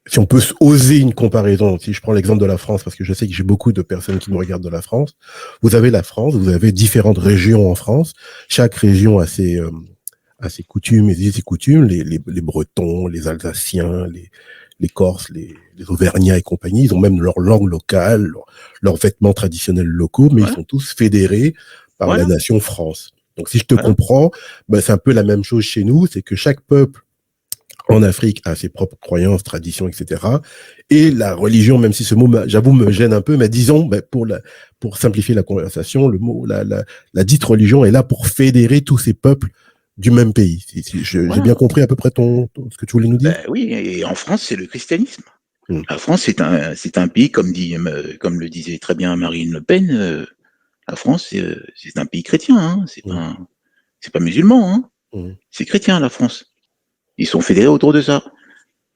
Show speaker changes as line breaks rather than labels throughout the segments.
si on peut oser une comparaison, si je prends l'exemple de la France, parce que je sais que j'ai beaucoup de personnes qui me regardent de la France, vous avez la France, vous avez différentes régions en France, chaque région a ses coutumes et ses coutumes, les Bretons, les Alsaciens, les Corses, les Auvergnats et compagnie, ils ont même leur langue locale, leurs vêtements traditionnels locaux, mais ils
Voilà.
sont tous fédérés par la
Voilà.
nation France. Donc si je te
Voilà.
comprends, ben, c'est un peu la même chose chez nous, c'est que chaque peuple en Afrique a ses propres croyances, traditions, etc. Et la religion, même si ce mot, j'avoue, me gêne un peu, mais disons, ben, pour simplifier la conversation, le mot, la dite religion est là pour fédérer tous ces peuples du même pays. J'ai
Voilà.
bien compris à peu près ce que tu voulais nous dire?
Ben oui, et en France, c'est le christianisme.
Hmm.
La France, c'est un pays, comme le disait très bien Marine Le Pen, la France, c'est un pays chrétien, hein, c'est pas musulman, hein, c'est chrétien, la France. Ils sont fédérés autour de ça.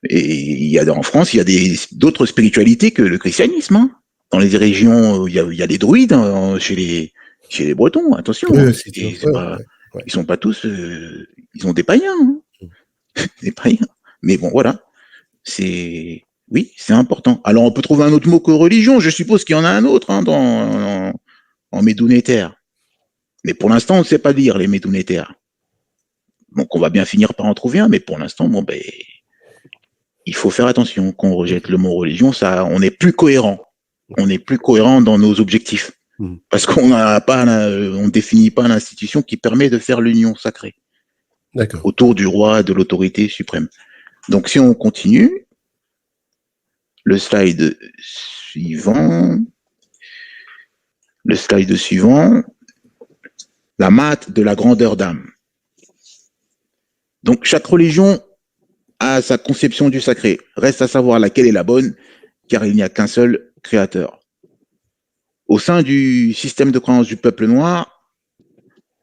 Et en France, il y a d'autres spiritualités que le christianisme, hein. Dans les régions, il y a des druides, hein, chez les Bretons, attention, hein,
C'est sûr.
c'est pas, ils sont pas tous, ils ont des païens, hein, des païens. Mais bon, voilà. Oui, c'est important. Alors, on peut trouver un autre mot que religion. Je suppose qu'il y en a un autre, hein, en médounétaire. Mais pour l'instant, on ne sait pas lire les médounétaires. Donc, on va bien finir par en trouver un, mais pour l'instant, bon, ben, il faut faire attention. Quand on rejette le mot religion, ça, on est plus cohérent. On est plus cohérent dans nos objectifs. Parce qu'on on définit pas l'institution qui permet de faire l'union sacrée. Autour du roi, de l'autorité suprême. Donc, si on continue, le slide suivant, la math de la grandeur d'âme. Donc, chaque religion a sa conception du sacré. Reste à savoir laquelle est la bonne, car il n'y a qu'un seul créateur. Au sein du système de croyance du peuple noir,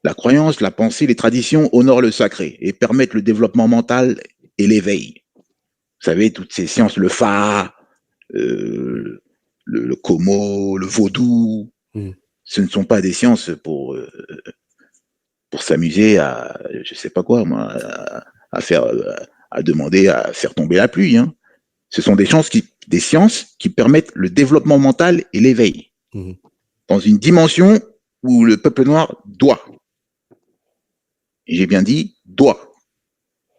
la croyance, la pensée, les traditions honorent le sacré et permettent le développement mental et l'éveil. Vous savez, toutes ces sciences, le Fa, le Komo, le vaudou, ce ne sont pas des sciences pour s'amuser à, je sais pas quoi, moi, à demander à faire tomber la pluie, hein. Ce sont des sciences qui permettent le développement mental et l'éveil. Dans une dimension où le peuple noir doit, et j'ai bien dit doit,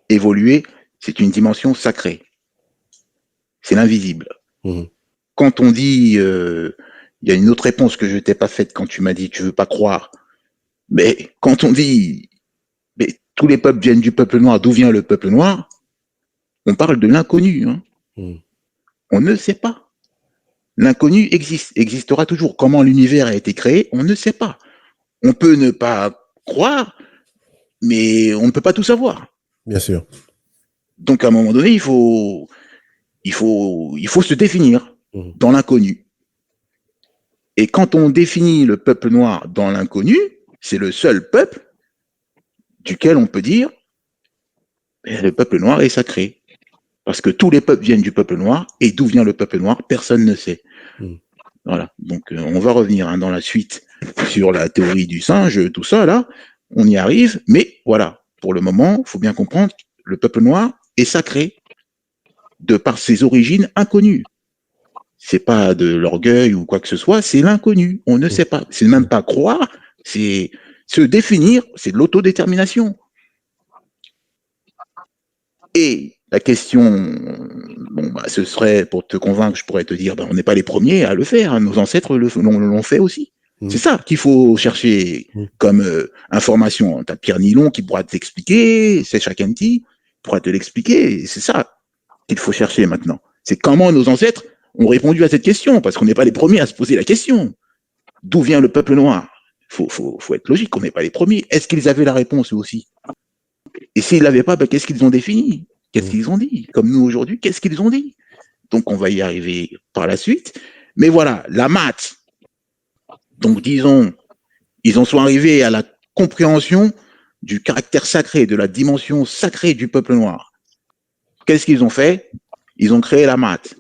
évoluer, c'est une dimension sacrée. C'est l'invisible. Quand on dit, il y a une autre réponse que je t'ai pas faite quand tu m'as dit tu veux pas croire, mais quand on dit mais tous les peuples viennent du peuple noir, d'où vient le peuple noir, on parle de l'inconnu, hein. On ne sait pas. L'inconnu existera toujours. Comment l'univers a été créé, on ne sait pas. On peut ne pas croire, mais on ne peut pas tout savoir.
Bien sûr.
Donc à un moment donné, il faut se définir dans l'inconnu. Et quand on définit le peuple noir dans l'inconnu, c'est le seul peuple duquel on peut dire le peuple noir est sacré. Parce que tous les peuples viennent du peuple noir, et d'où vient le peuple noir, personne ne sait. Voilà. Donc on va revenir dans la suite sur la théorie du singe, tout ça là, on y arrive, mais voilà, pour le moment, il faut bien comprendre, le peuple noir est sacré de par ses origines inconnues. C'est pas de l'orgueil ou quoi que ce soit, c'est l'inconnu, on ne sait pas. C'est même pas croire, c'est se définir, c'est de l'autodétermination. Et la question, ce serait, pour te convaincre, je pourrais te dire, on n'est pas les premiers à le faire, hein, nos ancêtres l'ont fait aussi. C'est ça qu'il faut chercher comme information. Tu as Pierre Nilon qui pourra t'expliquer, c'est Chakenti pourra te l'expliquer, c'est ça qu'il faut chercher maintenant. C'est comment nos ancêtres ont répondu à cette question, parce qu'on n'est pas les premiers à se poser la question. D'où vient le peuple noir? Faut être logique, on n'est pas les premiers. Est-ce qu'ils avaient la réponse eux aussi? Et s'ils l'avaient pas, qu'est-ce qu'ils ont défini? Qu'est-ce qu'ils ont dit? Comme nous aujourd'hui, qu'est-ce qu'ils ont dit? Donc on va y arriver par la suite. Mais voilà, la maths. Donc disons, ils en sont arrivés à la compréhension du caractère sacré, de la dimension sacrée du peuple noir. Qu'est-ce qu'ils ont fait? Ils ont créé la maths.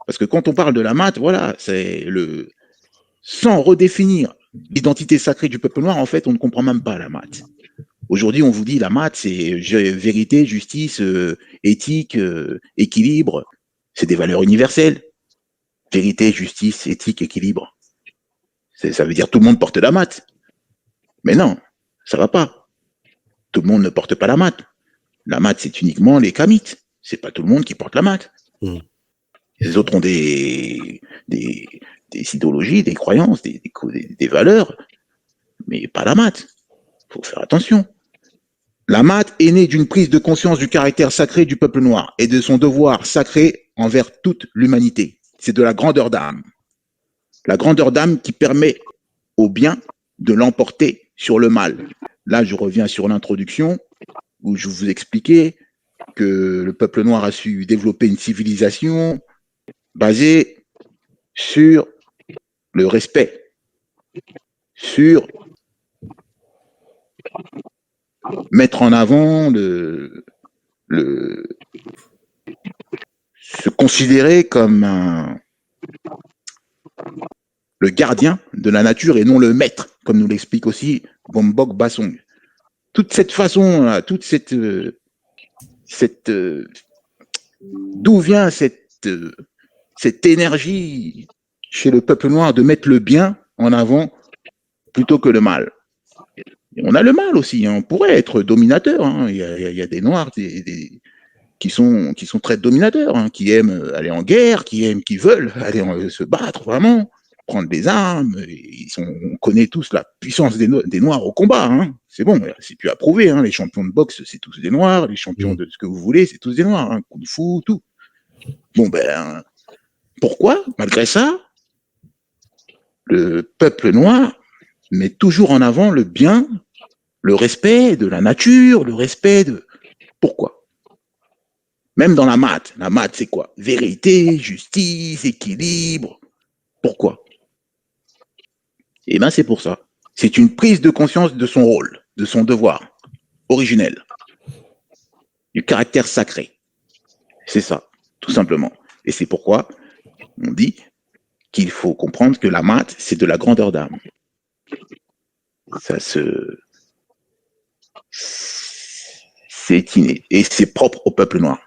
Parce que quand on parle de la maths, voilà, c'est sans redéfinir l'identité sacrée du peuple noir, en fait, on ne comprend même pas la maths. Aujourd'hui, on vous dit la maths, c'est vérité, justice, éthique, équilibre. C'est des valeurs universelles. Vérité, justice, éthique, équilibre. Ça veut dire tout le monde porte la maths. Mais non, ça va pas. Tout le monde ne porte pas la maths. La maths, c'est uniquement les kamites. C'est pas tout le monde qui porte la maths. Les autres ont des idéologies, des croyances, des valeurs, mais pas la maths. Il faut faire attention. La maths est née d'une prise de conscience du caractère sacré du peuple noir et de son devoir sacré envers toute l'humanité. C'est de la grandeur d'âme. La grandeur d'âme qui permet au bien de l'emporter sur le mal. Là, je reviens sur l'introduction où je vous expliquais que le peuple noir a su développer une civilisation basée sur le respect, sur mettre en avant se considérer comme le gardien de la nature et non le maître, comme nous l'explique aussi Bombok Basong. Toute cette façon, toute cette d'où vient cette énergie chez le peuple noir de mettre le bien en avant plutôt que le mal. Et on a le mal aussi, hein. On pourrait être dominateur, hein. Il y a des noirs qui sont très dominateurs, hein, qui aiment aller en guerre, qui veulent aller se battre vraiment, prendre des armes. On connaît tous la puissance des noirs au combat, hein. C'est bon, c'est plus à prouver, hein. Les champions de boxe, c'est tous des noirs, les champions de ce que vous voulez, c'est tous des noirs, hein. Kung Fu, tout. Bon, ben, pourquoi, malgré ça, le peuple noir met toujours en avant le bien, le respect de la nature, le respect de... Pourquoi? Même dans la maths c'est quoi? Vérité, justice, équilibre. Pourquoi? Eh bien, c'est pour ça. C'est une prise de conscience de son rôle, de son devoir originel, du caractère sacré. C'est ça, tout simplement. Et c'est pourquoi on dit qu'il faut comprendre que la maths, c'est de la grandeur d'âme. C'est inné et c'est propre au peuple noir.